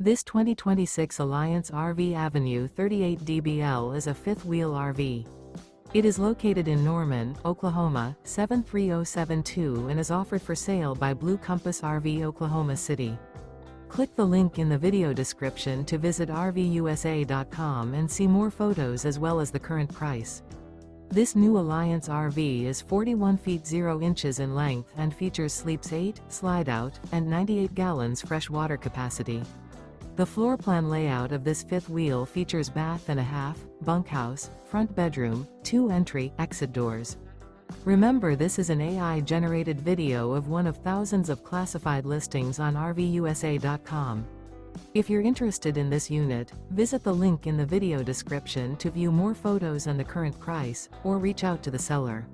This 2026 Alliance RV Avenue 38 DBL is a fifth-wheel RV. It is located in Norman, Oklahoma, 73072 and is offered for sale by Blue Compass RV Oklahoma City. Click the link in the video description to visit RVUSA.com and see more photos as well as the current price. This new Alliance RV is 41 feet 0 inches in length and features sleeps 8, slide-out, and 98 gallons fresh water capacity. The floor plan layout of this fifth wheel features bath and a half, bunkhouse, front bedroom, 2 entry/exit doors. Remember, this is an AI-generated video of one of thousands of classified listings on RVUSA.com. If you're interested in this unit, visit the link in the video description to view more photos and the current price, or reach out to the seller.